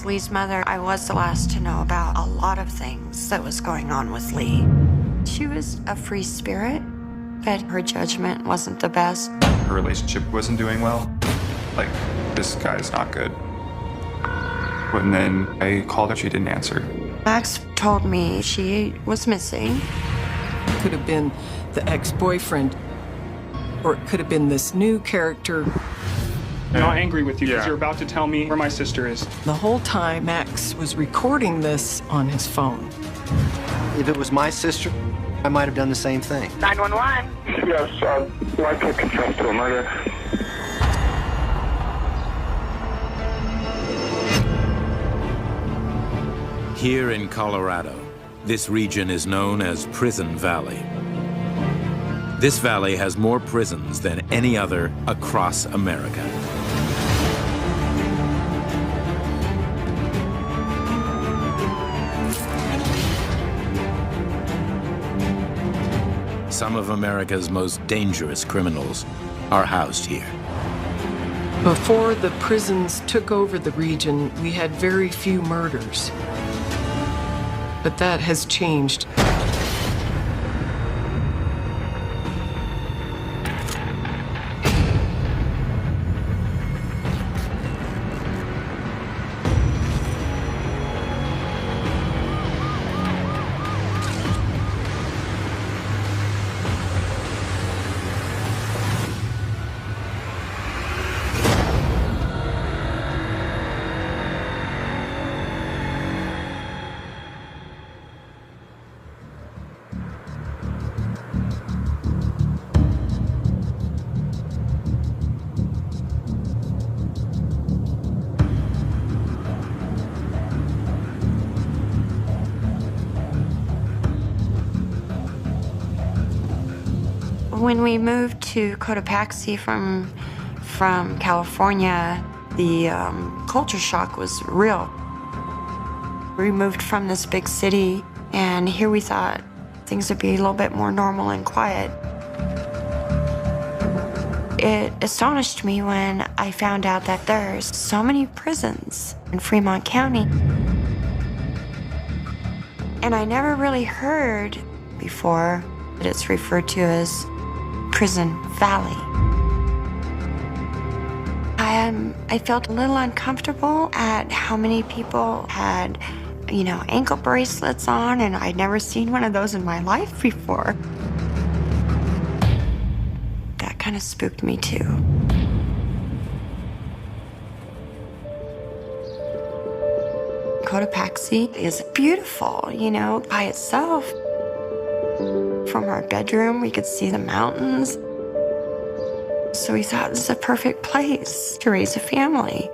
As Lee's mother, I was the last to know about a lot of things that was going on with Lee. She was a free spirit, but her judgment wasn't the best. Her relationship wasn't doing well. Like, this guy's not good. And then I called her, she didn't answer. Max told me she was missing. It could have been the ex-boyfriend, or it could have been this new character. I'm not angry with you because you're about to tell me where my sister is. The whole time, Max was recording this on his phone. If it was my sister, I might have done the same thing. 911. Yes, my kid confessed to a murder. Here in Colorado, this region is known as Prison Valley. This valley has more prisons than any other across America. Some of America's most dangerous criminals are housed here. Before the prisons took over the region, we had very few murders. But that has changed. When we moved to Cotopaxi from California, the culture shock was real. We moved from this big city, and here we thought things would be a little bit more normal and quiet. It astonished me when I found out that there's so many prisons in Fremont County. And I never really heard before that it's referred to as Prison Valley. I felt a little uncomfortable at how many people had, ankle bracelets on, and I'd never seen one of those in my life before. That kind of spooked me too. Cotopaxi is beautiful, by itself. From our bedroom, we could see the mountains. So we thought this is a perfect place to raise a family.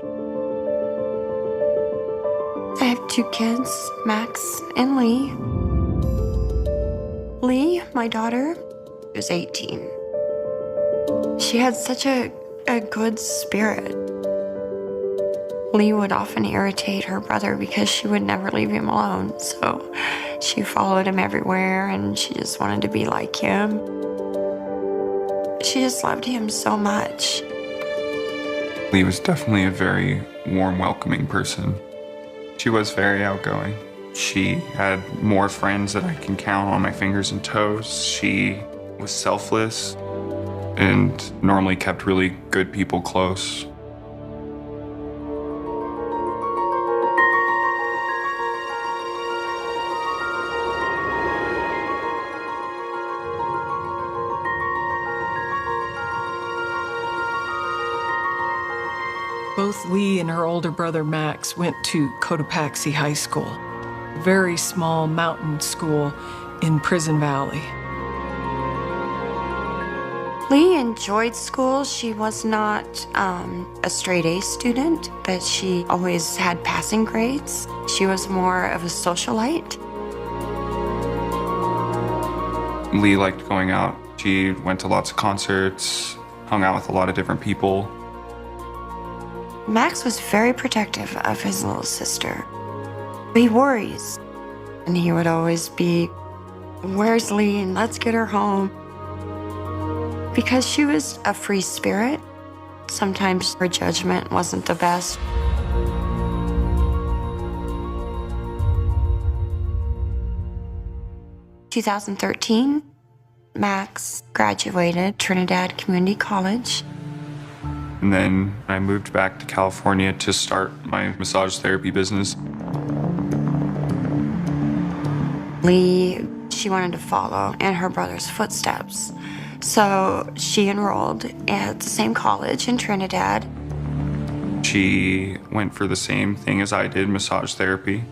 I have 2 kids, Max and Lee. Lee, my daughter, was 18. She had such a good spirit. Lee would often irritate her brother because she would never leave him alone. So she followed him everywhere, and she just wanted to be like him. She just loved him so much. Lee was definitely a very warm, welcoming person. She was very outgoing. She had more friends that I can count on my fingers and toes. She was selfless and normally kept really good people close. Both Lee and her older brother Max went to Cotopaxi High School, a very small mountain school in Prison Valley. Lee enjoyed school. She was not a straight A student, but she always had passing grades. She was more of a socialite. Lee liked going out. She went to lots of concerts, hung out with a lot of different people. Max was very protective of his little sister. He worries, and he would always be, "Where's Lee? And let's get her home." Because she was a free spirit, sometimes her judgment wasn't the best. 2013, Max graduated Trinidad Community College. And then I moved back to California to start my massage therapy business. Lee, she wanted to follow in her brother's footsteps. So she enrolled at the same college in Trinidad. She went for the same thing as I did, massage therapy.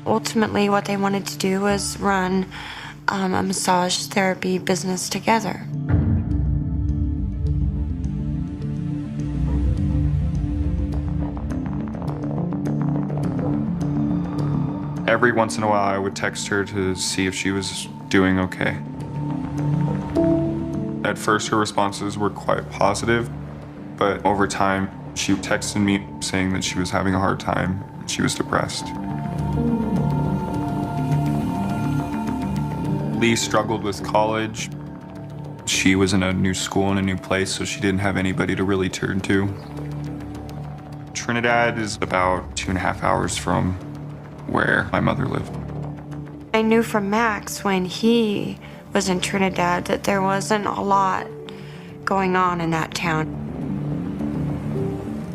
Ultimately, what they wanted to do was run a massage therapy business together. Every once in a while, I would text her to see if she was doing okay. At first, her responses were quite positive, but over time, she texted me saying that she was having a hard time, she was depressed. Lee struggled with college. She was in a new school in a new place, so she didn't have anybody to really turn to. Trinidad is about 2.5 hours from where my mother lived. I knew from Max when he was in Trinidad that there wasn't a lot going on in that town.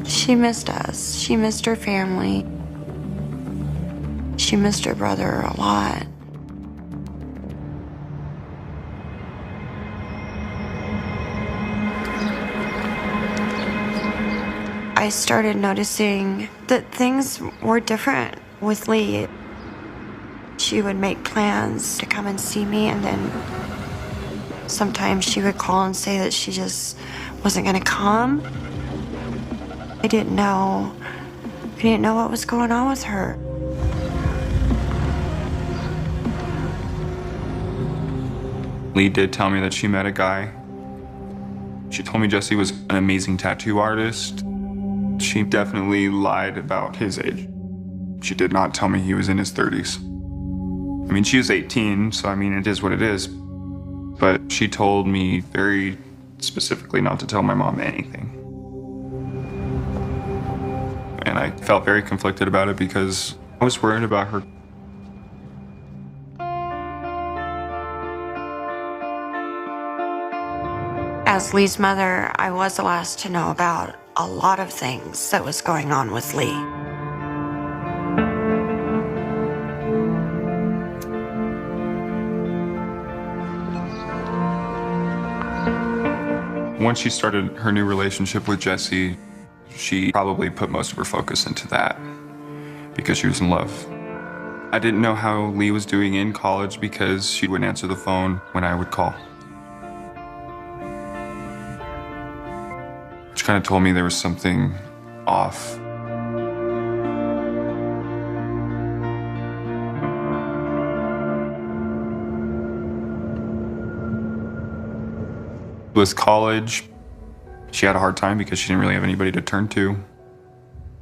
She missed us. She missed her family. She missed her brother a lot. I started noticing that things were different with Lee. She would make plans to come and see me, and then sometimes she would call and say that she just wasn't gonna come. I didn't know what was going on with her. Lee did tell me that she met a guy. She told me Jesse was an amazing tattoo artist. She definitely lied about his age. She did not tell me he was in his 30s. I mean, she was 18, so I mean, it is what it is. But she told me very specifically not to tell my mom anything. And I felt very conflicted about it because I was worried about her. As Lee's mother, I was the last to know about a lot of things that was going on with Lee. Once she started her new relationship with Jesse, she probably put most of her focus into that because she was in love. I didn't know how Lee was doing in college because she wouldn't answer the phone when I would call. She kind of told me there was something off. With college, she had a hard time because she didn't really have anybody to turn to.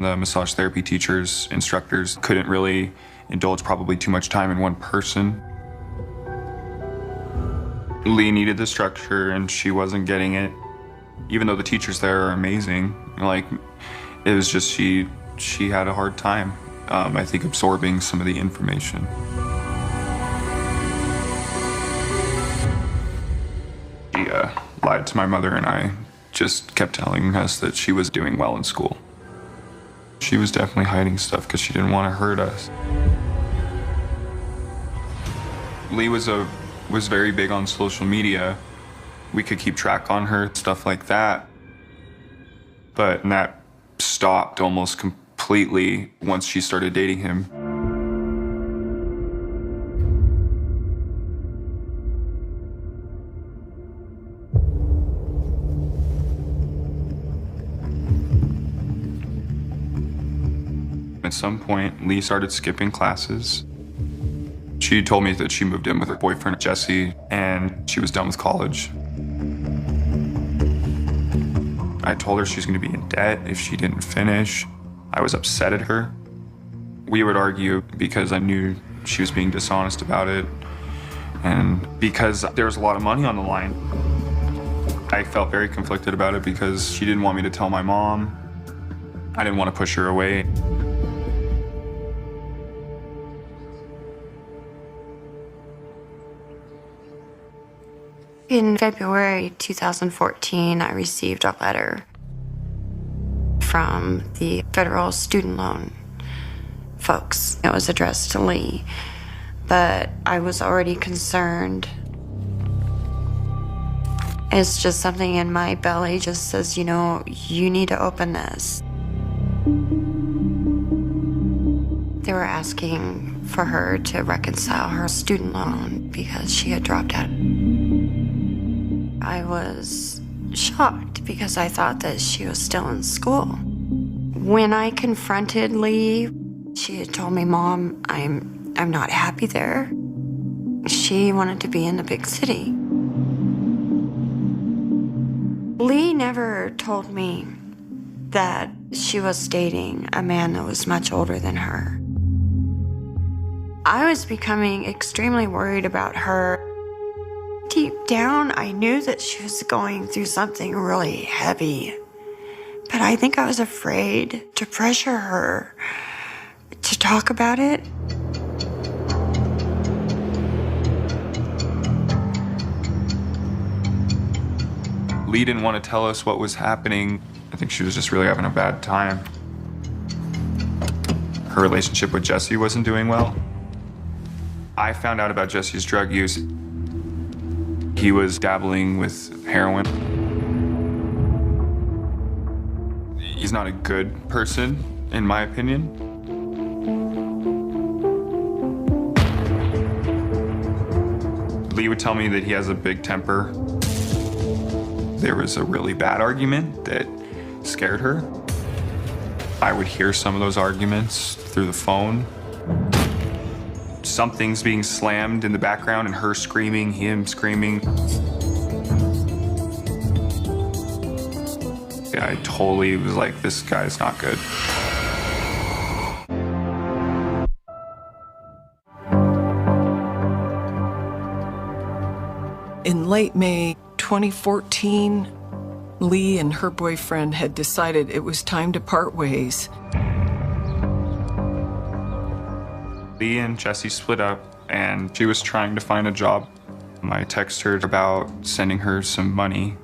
The massage therapy teachers, instructors couldn't really indulge probably too much time in one person. Lee needed the structure and she wasn't getting it. Even though the teachers there are amazing, like, it was just she had a hard time, I think, absorbing some of the information. She lied to my mother, and I just kept telling us that she was doing well in school. She was definitely hiding stuff because she didn't want to hurt us. Lee was very big on social media. We could keep track on her, stuff like that. But that stopped almost completely once she started dating him. At some point, Lee started skipping classes. She told me that she moved in with her boyfriend, Jesse, and she was done with college. I told her she was going to be in debt if she didn't finish. I was upset at her. We would argue because I knew she was being dishonest about it, and because there was a lot of money on the line. I felt very conflicted about it because she didn't want me to tell my mom. I didn't want to push her away. In February 2014, I received a letter from the federal student loan folks. It was addressed to Lee, but I was already concerned. It's just something in my belly just says, you know, you need to open this. They were asking for her to reconcile her student loan because she had dropped out. I was shocked because I thought that she was still in school. When I confronted Lee, she had told me, Mom, I'm not happy there. She wanted to be in the big city. Lee never told me that she was dating a man that was much older than her. I was becoming extremely worried about her. Deep down, I knew that she was going through something really heavy, but I think I was afraid to pressure her to talk about it. Lee didn't want to tell us what was happening. I think she was just really having a bad time. Her relationship with Jesse wasn't doing well. I found out about Jesse's drug use. He was dabbling with heroin. He's not a good person, in my opinion. Lee would tell me that he has a big temper. There was a really bad argument that scared her. I would hear some of those arguments through the phone. Something's being slammed in the background and her screaming, him screaming. Yeah, I totally was like, this guy's not good. In late May 2014, Lee and her boyfriend had decided it was time to part ways. Lee and Jesse split up, and she was trying to find a job. I texted her about sending her some money.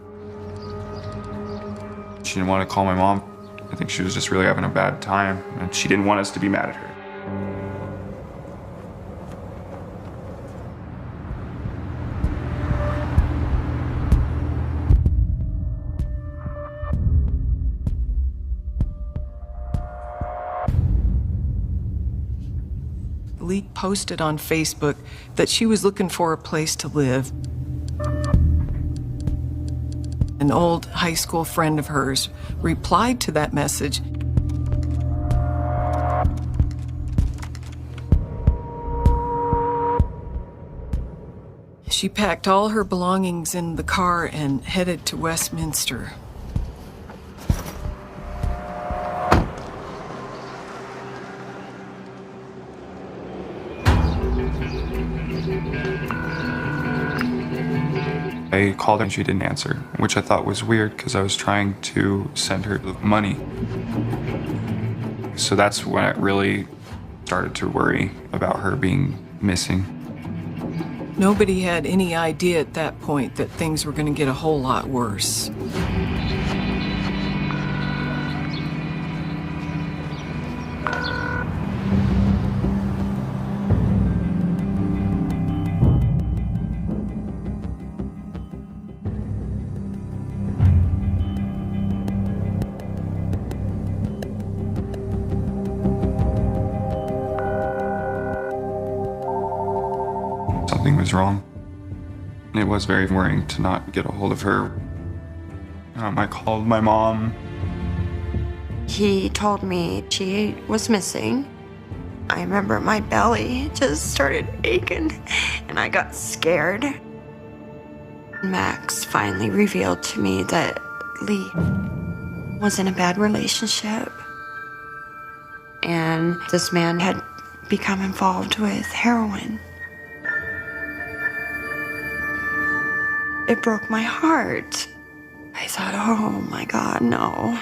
She didn't want to call my mom. I think she was just really having a bad time, and she didn't want us to be mad at her. Lee posted on Facebook that she was looking for a place to live. An old high school friend of hers replied to that message. She packed all her belongings in the car and headed to Westminster. I called her and she didn't answer, which I thought was weird because I was trying to send her the money. So that's when I really started to worry about her being missing. Nobody had any idea at that point that things were going to get a whole lot worse. Something was wrong. It was very worrying to not get a hold of her. I called my mom. He told me she was missing. I remember my belly just started aching and I got scared. Max finally revealed to me that Lee was in a bad relationship. And this man had become involved with heroin. It broke my heart. I thought, oh my God, no.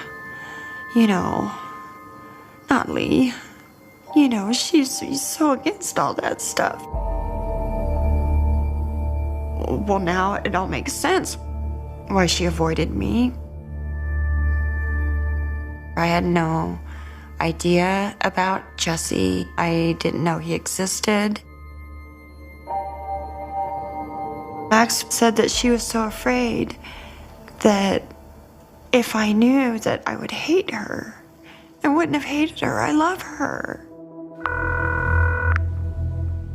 You know, not Lee. You know, she's so against all that stuff. well, now it all makes sense why she avoided me. I had no idea about Jesse. I didn't know he existed. Max said that she was so afraid that if I knew that I would hate her. I wouldn't have hated her. I love her.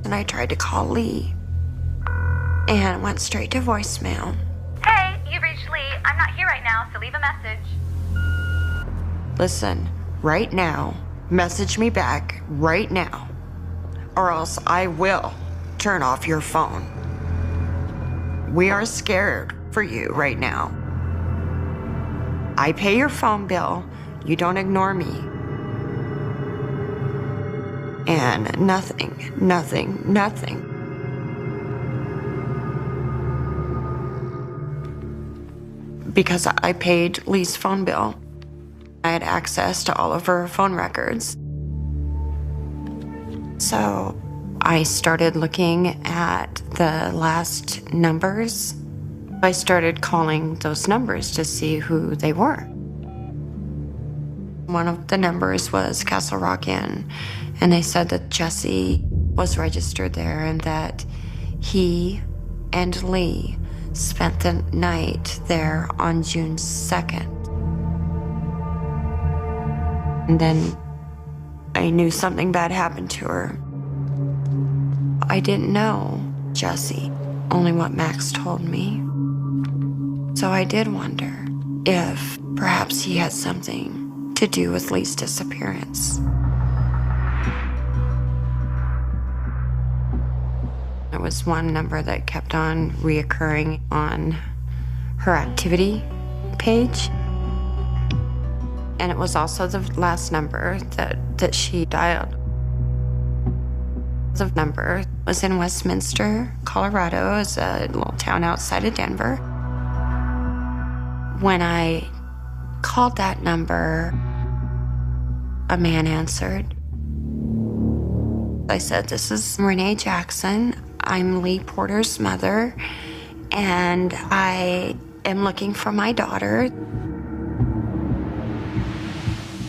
And I tried to call Lee and it went straight to voicemail. Hey, you've reached Lee. I'm not here right now, so leave a message. Listen, right now, message me back right now, or else I will turn off your phone. We are scared for you right now. I pay your phone bill. You don't ignore me. And nothing. Because I paid Lee's phone bill. I had access to all of her phone records. So I started looking at the last numbers. I started calling those numbers to see who they were. One of the numbers was Castle Rock Inn, and they said that Jesse was registered there and that he and Lee spent the night there on June 2nd. And then I knew something bad happened to her. I didn't know Jesse, only what Max told me. So I did wonder if perhaps he had something to do with Lee's disappearance. There was one number that kept on reoccurring on her activity page. And it was also the last number that she dialed. The number was in Westminster, Colorado. It's a little town outside of Denver. When I called that number, a man answered. I said, "This is Renee Jackson. I'm Lee Porter's mother, and I am looking for my daughter."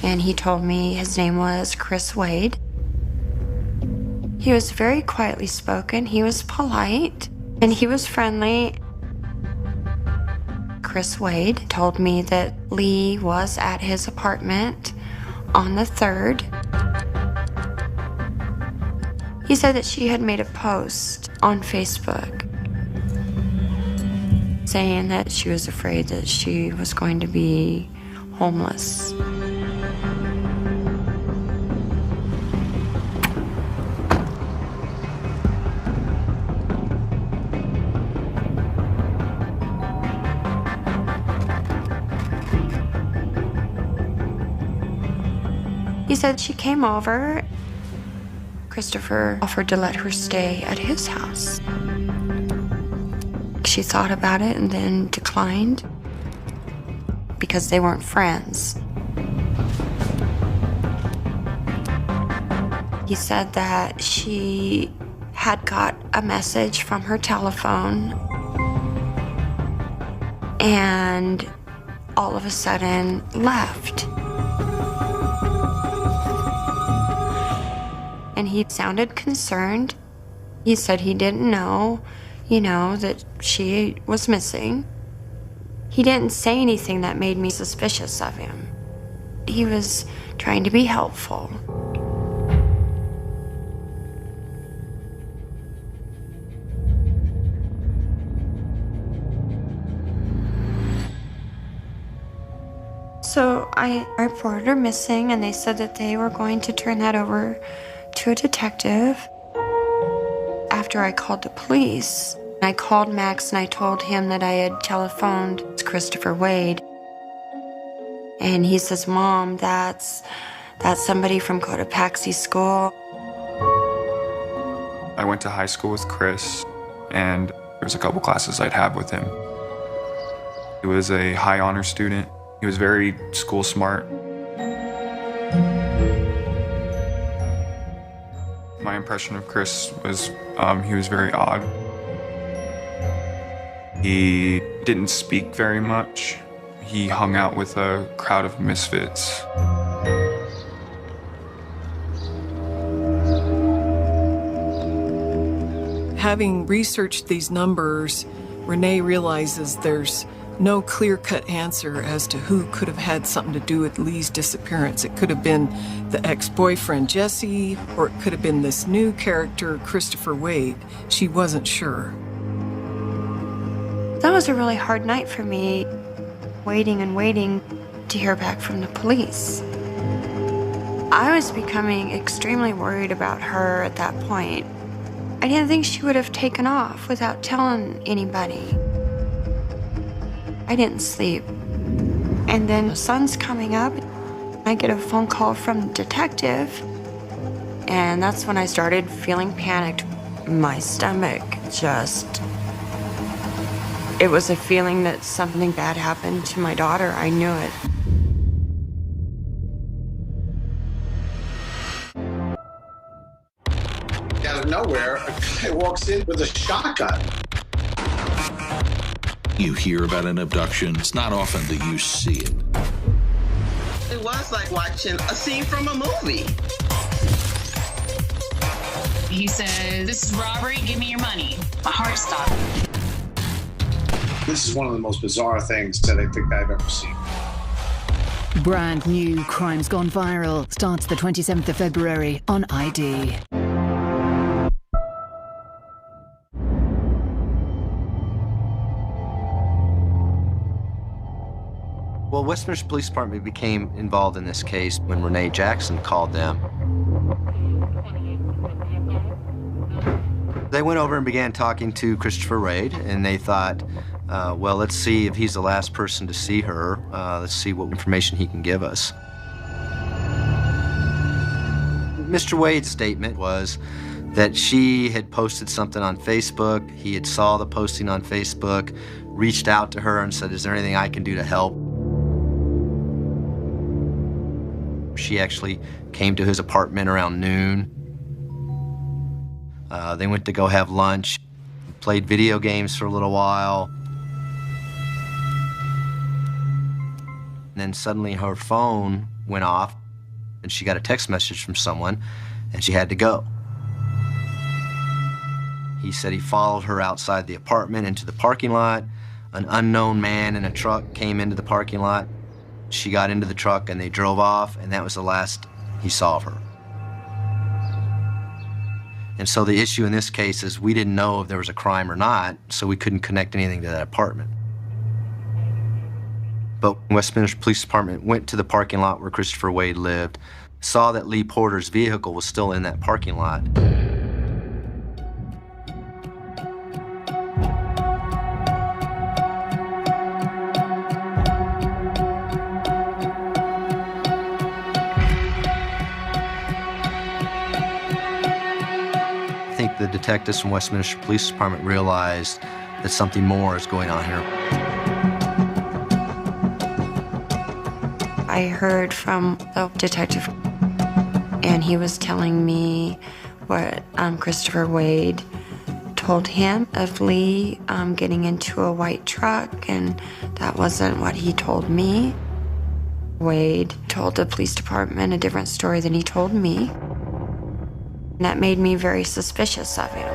And he told me his name was Chris Wade. He was very quietly spoken. He was polite, and he was friendly. Chris Wade told me that Lee was at his apartment on the 3rd. He said that she had made a post on Facebook saying that she was afraid that she was going to be homeless. He said she came over. Christopher offered to let her stay at his house. She thought about it and then declined because they weren't friends. He said that she had got a message from her telephone and all of a sudden left. And he sounded concerned. He said he didn't know, that she was missing. He didn't say anything that made me suspicious of him. He was trying to be helpful. So I reported her missing, and they said that they were going to turn that over to a detective. After I called the police, I called Max and I told him that I had telephoned Christopher Wade. And he says, "Mom, that's somebody from Cotopaxi School." I went to high school with Chris, and there was a couple classes I'd have with him. He was a high honor student. He was very school smart. My impression of Chris was he was very odd. He didn't speak very much. He hung out with a crowd of misfits. Having researched these numbers, Renee realizes there's no clear-cut answer as to who could have had something to do with Lee's disappearance. It could have been the ex-boyfriend, Jesse, or it could have been this new character, Christopher Wade. She wasn't sure. That was a really hard night for me, waiting and waiting to hear back from the police. I was becoming extremely worried about her at that point. I didn't think she would have taken off without telling anybody. I didn't sleep. And then the sun's coming up. I get a phone call from the detective. And that's when I started feeling panicked. My stomach just... It was a feeling that something bad happened to my daughter. I knew it. Out of nowhere, a guy walks in with a shotgun. You hear about an abduction, it's not often that you see it. It was like watching a scene from a movie. He said, "This is robbery, give me your money." My heart stopped. This is one of the most bizarre things that I think I've ever seen. Brand new Crimes Gone Viral starts the 27th of February on ID. Well, Westminster Police Department became involved in this case when Renee Jackson called them. They went over and began talking to Christopher Wade, and they thought, well, let's see if he's the last person to see her. Let's see what information he can give us. Mr. Wade's statement was that she had posted something on Facebook. He had saw the posting on Facebook, reached out to her and said, "Is there anything I can do to help?" She actually came to his apartment around noon. They went to go have lunch, played video games for a little while. And then suddenly her phone went off and she got a text message from someone and she had to go. He said he followed her outside the apartment into the parking lot. An unknown man in a truck came into the parking lot. She got into the truck and they drove off, and that was the last he saw of her. And so the issue in this case is we didn't know if there was a crime or not, so we couldn't connect anything to that apartment. But Westminster Police Department went to the parking lot where Christopher Wade lived, saw that Lee Porter's vehicle was still in that parking lot. I think the detectives from Westminster Police Department realized that something more is going on here. I heard from the detective, and he was telling me what Christopher Wade told him of Lee getting into a white truck, and that wasn't what he told me. Wade told the police department a different story than he told me. And that made me very suspicious of him.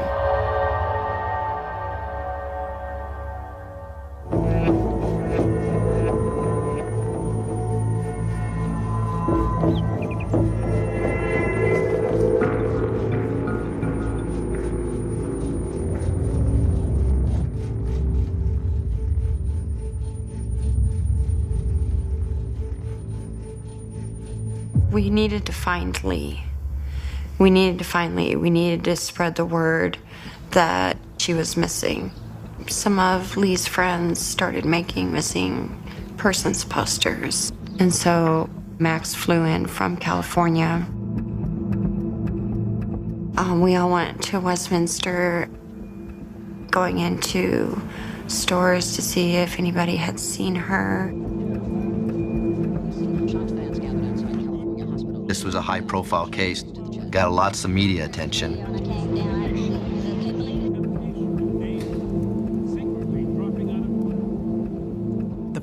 We needed to find Lee. We needed to find Lee. We needed to spread the word that she was missing. Some of Lee's friends started making missing persons posters. And so Max flew in from California. We all went to Westminster, going into stores to see if anybody had seen her. This was a high-profile case, got lots of media attention.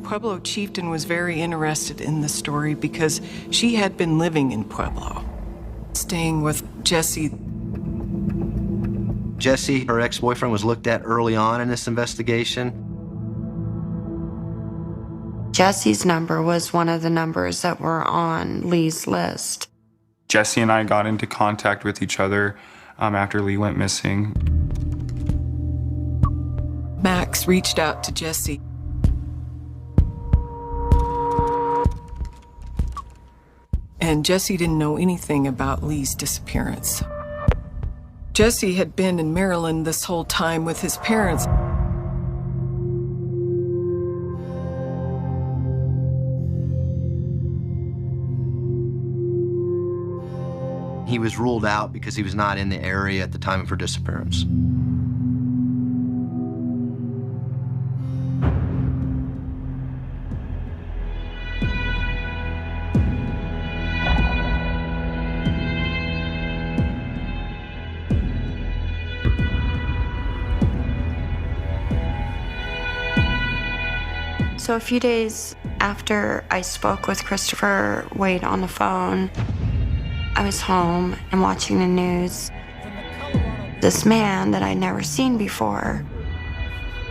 Pueblo chieftain was very interested in the story because she had been living in Pueblo, staying with Jesse. Jesse, her ex-boyfriend, was looked at early on in this investigation. Jesse's number was one of the numbers that were on Lee's list. Jesse and I got into contact with each other after Lee went missing. Max reached out to Jesse. And Jesse didn't know anything about Lee's disappearance. Jesse had been in Maryland this whole time with his parents. He was ruled out because he was not in the area at the time of her disappearance. So a few days after I spoke with Christopher Wade on the phone, I was home and watching the news. This man that I'd never seen before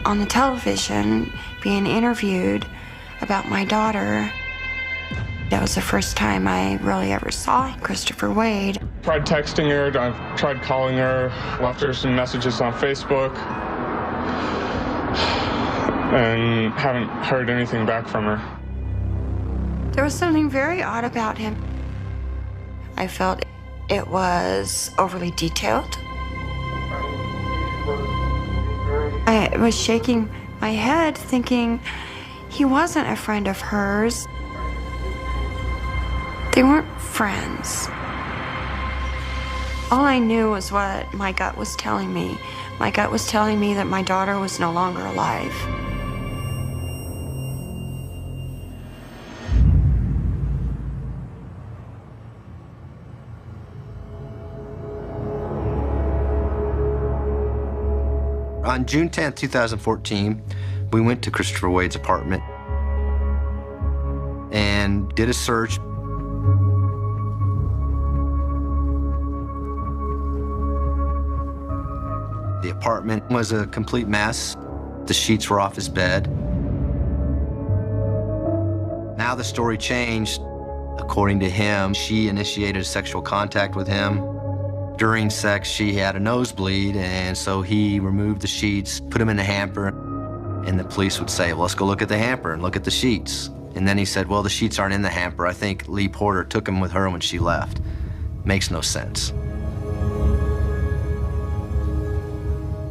on the television being interviewed about my daughter. That was the first time I really ever saw Christopher Wade. Tried texting her, I've tried calling her, left her some messages on Facebook, and haven't heard anything back from her. There was something very odd about him. I felt it was overly detailed. I was shaking my head thinking he wasn't a friend of hers. They weren't friends. All I knew was what my gut was telling me. My gut was telling me that my daughter was no longer alive. On June 10th, 2014, we went to Christopher Wade's apartment and did a search. The apartment was a complete mess. The sheets were off his bed. Now the story changed. According to him, she initiated sexual contact with him. During sex, she had a nosebleed, and so he removed the sheets, put them in the hamper, and the police would say, well, let's go look at the hamper and look at the sheets. And then he said, well, the sheets aren't in the hamper. I think Lee Porter took them with her when she left. Makes no sense.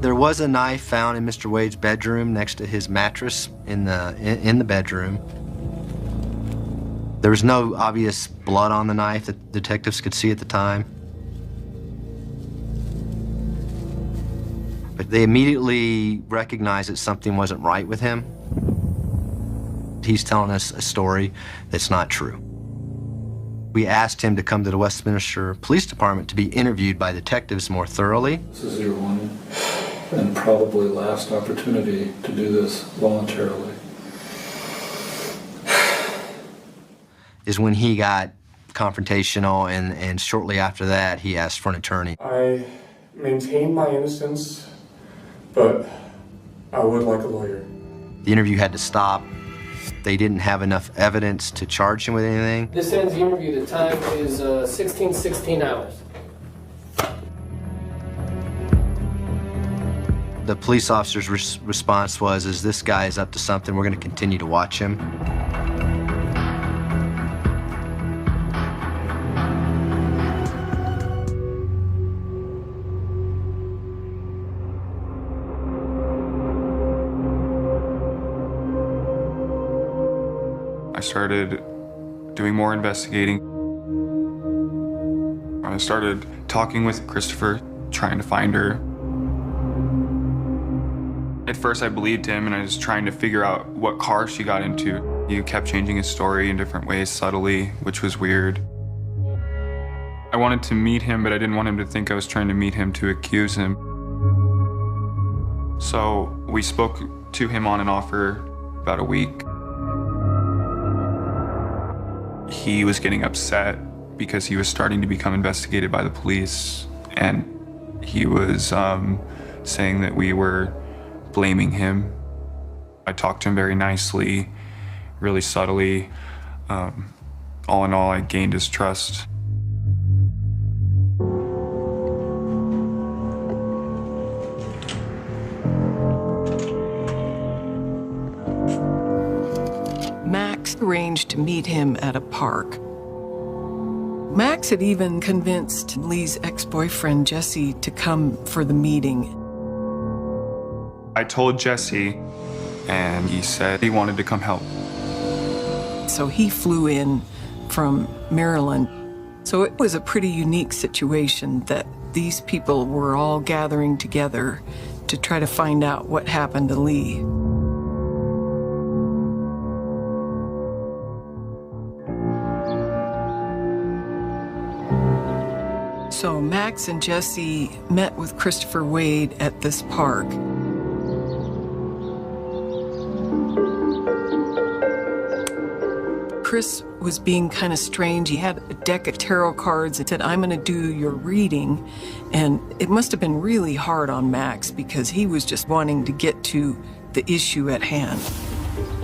There was a knife found in Mr. Wade's bedroom next to his mattress in the bedroom. There was no obvious blood on the knife that detectives could see at the time. But they immediately recognized that something wasn't right with him. He's telling us a story that's not true. We asked him to come to the Westminster Police Department to be interviewed by detectives more thoroughly. This is your one and probably last opportunity to do this voluntarily. Is when he got confrontational, and shortly after that, he asked for an attorney. I maintain my innocence, but I would like a lawyer. The interview had to stop. They didn't have enough evidence to charge him with anything. This ends the interview. The time is 16 hours. The police officer's response was, is this guy is up to something, we're going to continue to watch him. I started doing more investigating. I started talking with Christopher, trying to find her. At first I believed him and I was trying to figure out what car she got into. He kept changing his story in different ways subtly, which was weird. I wanted to meet him, but I didn't want him to think I was trying to meet him to accuse him. So we spoke to him on and off for about a week. He was getting upset because he was starting to become investigated by the police, and he was saying that we were blaming him. I talked to him very nicely, really subtly. All in all, I gained his trust. Max arranged to meet him at a park. Max had even convinced Lee's ex-boyfriend, Jesse, to come for the meeting. I told Jesse, and he said he wanted to come help. So he flew in from Maryland. So it was a pretty unique situation that these people were all gathering together to try to find out what happened to Lee. So Max and Jesse met with Christopher Wade at this park. Chris was being kind of strange. He had a deck of tarot cards and said, "I'm going to do your reading." And it must have been really hard on Max because he was just wanting to get to the issue at hand.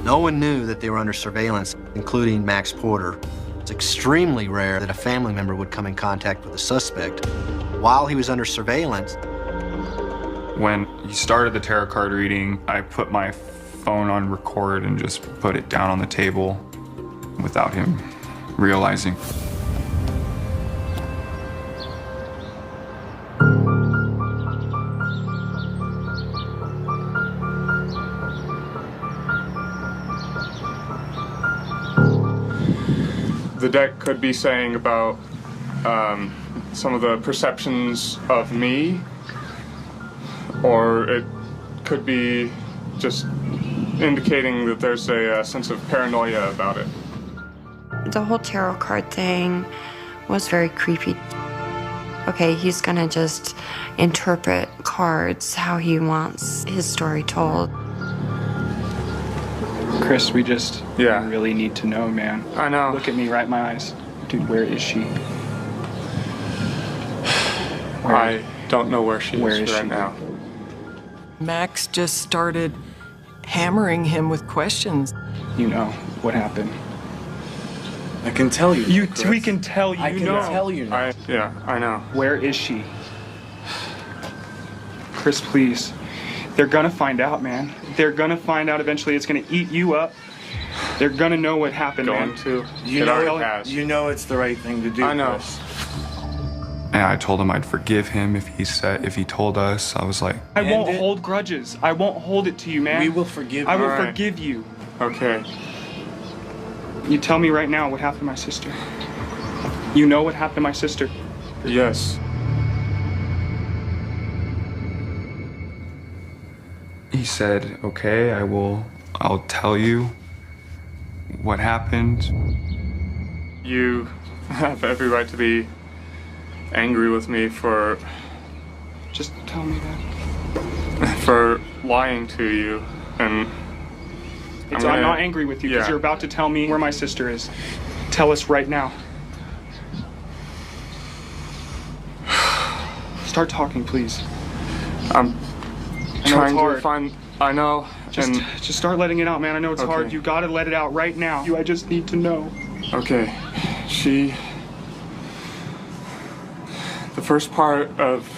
No one knew that they were under surveillance, including Max Porter. It's extremely rare that a family member would come in contact with a suspect while he was under surveillance. When he started the tarot card reading, I put my phone on record and just put it down on the table without him realizing. The deck could be saying about some of the perceptions of me, or it could be just indicating that there's a sense of paranoia about it. The whole tarot card thing was very creepy. Okay, he's gonna just interpret cards how he wants his story told. Chris, we just really need to know, man. I know. Look at me right in my eyes. Dude, where is she? I don't know where she is right now. Max just started hammering him with questions. You know what happened. I can tell you. We can tell you. I can tell you. Yeah, I know. Where is she? Chris, please. They're gonna find out, man. They're gonna find out eventually. It's gonna eat you up. They're gonna know what happened, man. You know it's the right thing to do. I know. Chris. And I told him I'd forgive him if he told us. I was like, I won't hold grudges. I won't hold it to you, man. We will forgive you. I will forgive you. Okay. You tell me right now what happened to my sister. You know what happened to my sister? Yes. he said, okay, I'll tell you what happened. You have every right to be angry with me for... Just tell me that. For lying to you, and... I'm not angry with you because you're about to tell me where my sister is. Tell us right now. Start talking, please. I'm trying to find... I know. Just start letting it out, man. I know it's hard. You gotta let it out right now. I just need to know. Okay. The first part of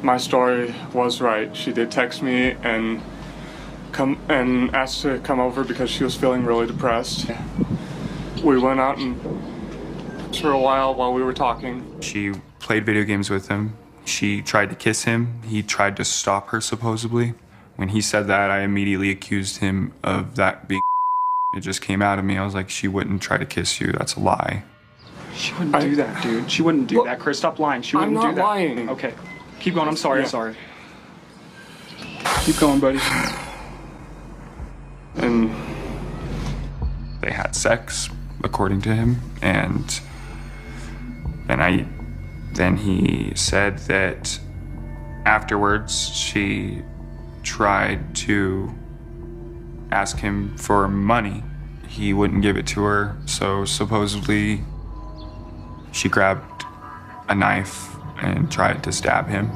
my story was right. She did text me and asked to come over because she was feeling really depressed. We went out and for a while we were talking. She played video games with him. She tried to kiss him. He tried to stop her, supposedly. When he said that, I immediately accused him of that being It just came out of me. I was like, she wouldn't try to kiss you. That's a lie. She wouldn't do that, dude. She wouldn't do that. Chris, stop lying. She wouldn't do that. I'm not lying. Okay. Keep going. I'm sorry. I'm sorry. Keep going, buddy. And they had sex, according to him, and then he said that afterwards she tried to ask him for money. He wouldn't give it to her, so supposedly she grabbed a knife and tried to stab him.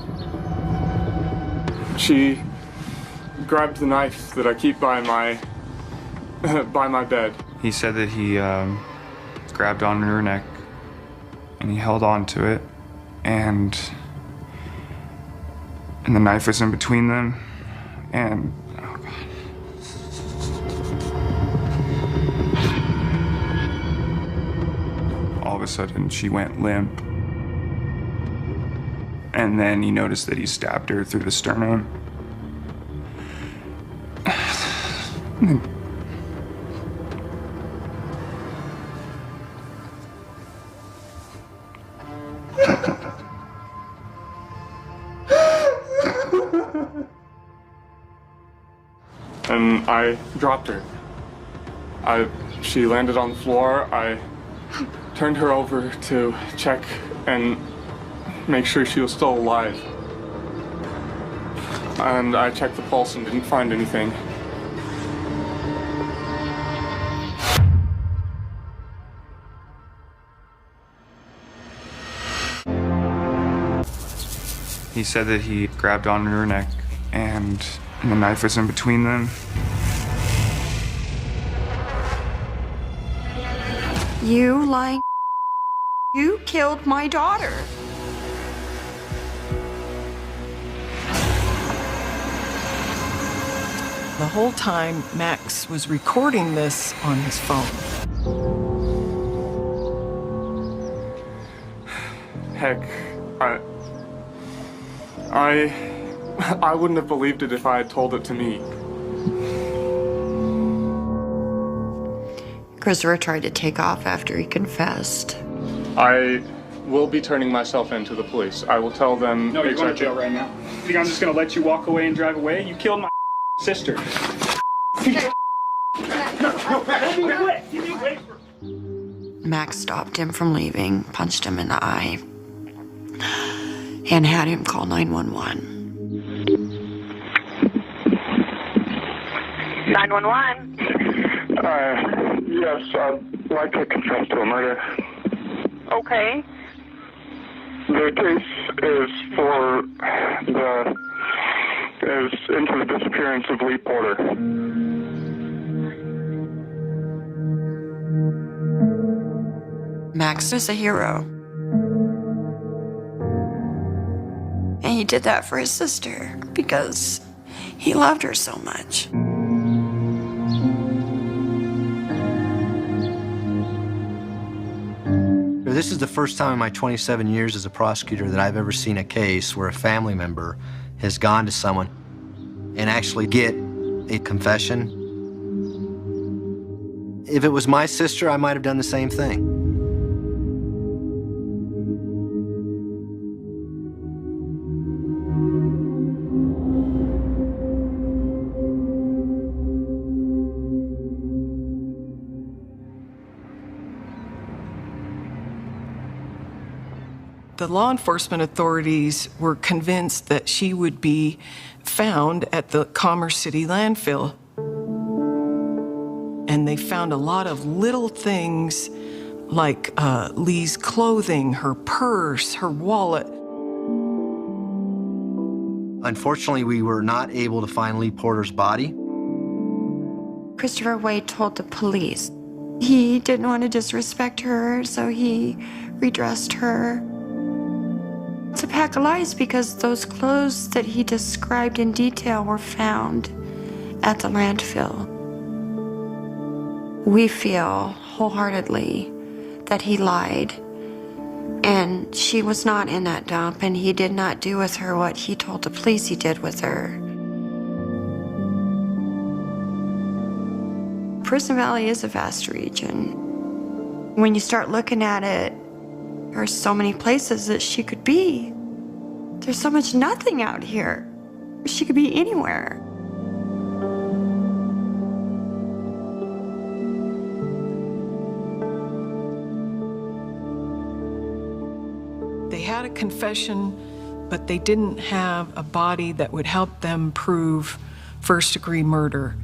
She grabbed the knife that I keep by my bed. He said that he grabbed onto her neck and he held on to it, and the knife was in between them, and oh God. All of a sudden she went limp, and then he noticed that he stabbed her through the sternum. And I dropped her. She landed on the floor. I turned her over to check and make sure she was still alive. And I checked the pulse and didn't find anything. He said that he grabbed onto her neck and the knife was in between them. You lying. You killed my daughter. The whole time, Max was recording this on his phone. Heck, I wouldn't have believed it if I had told it to me. Christopher tried to take off after he confessed. I will be turning myself in to the police. I will tell them. No, you're going to jail right now. You think I'm just going to let you walk away and drive away? You killed my sister. Max stopped him from leaving, punched him in the eye, and had him call 911. 911. Yes, I'd like to confess to a murder. Okay. The case is into the disappearance of Lee Porter. Max is a hero. And he did that for his sister because he loved her so much. This is the first time in my 27 years as a prosecutor that I've ever seen a case where a family member has gone to someone and actually get a confession. If it was my sister, I might have done the same thing. The law enforcement authorities were convinced that she would be found at the Commerce City landfill. And they found a lot of little things like Lee's clothing, her purse, her wallet. Unfortunately, we were not able to find Lee Porter's body. Christopher Wade told the police he didn't want to disrespect her, so he redressed her. It's a pack of lies because those clothes that he described in detail were found at the landfill. We feel wholeheartedly that he lied, and she was not in that dump, and he did not do with her what he told the police he did with her. Prison Valley is a vast region. When you start looking at it, there are so many places that she could be. There's so much nothing out here. She could be anywhere. They had a confession, but they didn't have a body that would help them prove first-degree murder.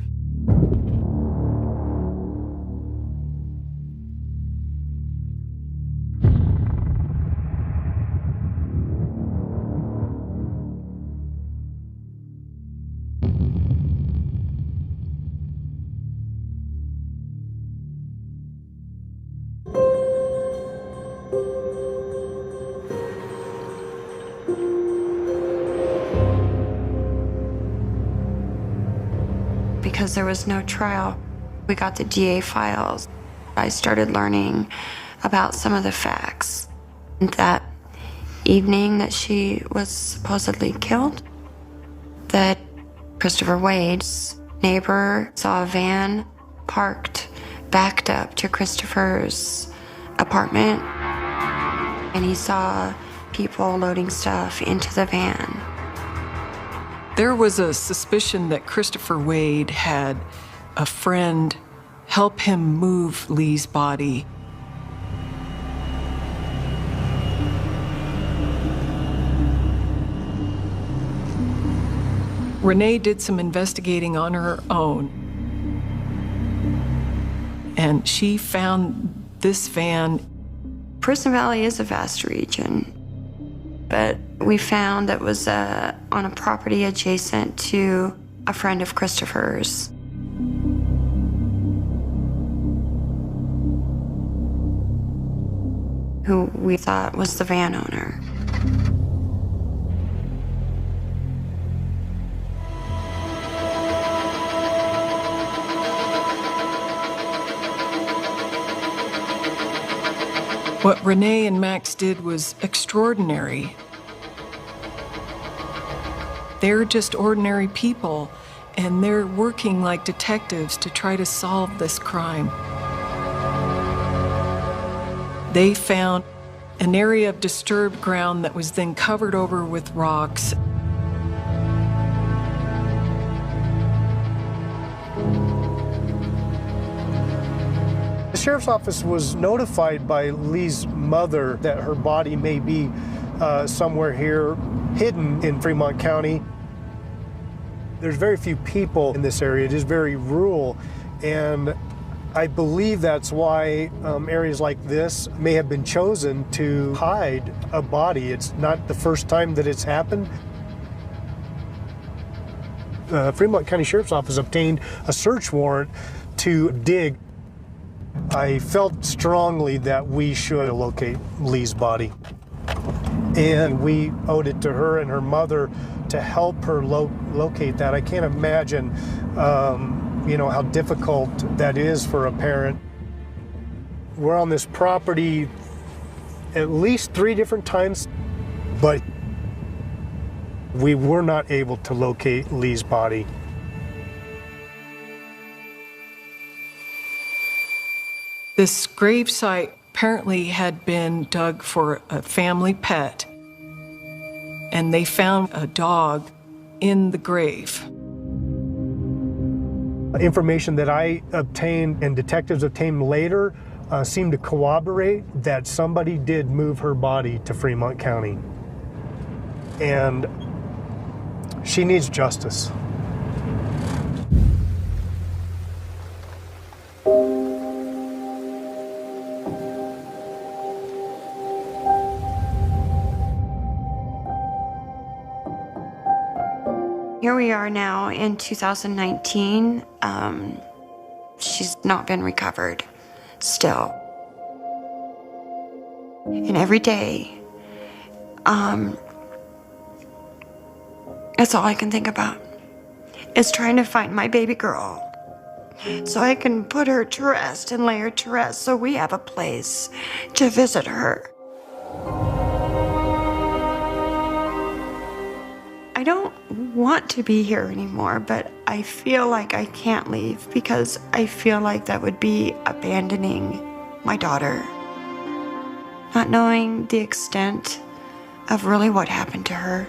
because there was no trial. We got the DA files. I started learning about some of the facts. That evening that she was supposedly killed, that Christopher Wade's neighbor saw a van parked, backed up to Christopher's apartment, and he saw people loading stuff into the van. There was a suspicion that Christopher Wade had a friend help him move Lee's body. Renee did some investigating on her own, and she found this van. Prison Valley is a vast region, but we found that it was on a property adjacent to a friend of Christopher's. Who we thought was the van owner. What Renee and Max did was extraordinary. They're just ordinary people, and they're working like detectives to try to solve this crime. They found an area of disturbed ground that was then covered over with rocks. The sheriff's office was notified by Lee's mother that her body may be somewhere here, hidden in Fremont County. There's very few people in this area. It is very rural, and I believe that's why areas like this may have been chosen to hide a body. It's not the first time that it's happened. Fremont County Sheriff's Office obtained a search warrant to dig. I felt strongly that we should locate Lee's body, and we owed it to her and her mother to help her locate that. I can't imagine how difficult that is for a parent. We're on this property at least 3 different times, but we were not able to locate Lee's body. This gravesite apparently had been dug for a family pet, and they found a dog in the grave. Information that I obtained and detectives obtained later seemed to corroborate that somebody did move her body to Fremont County. And she needs justice. Here we are now in 2019. She's not been recovered still. And every day, that's all I can think about, is trying to find my baby girl so I can put her to rest and lay her to rest so we have a place to visit her. I don't want to be here anymore, but I feel like I can't leave because I feel like that would be abandoning my daughter. Not knowing the extent of really what happened to her.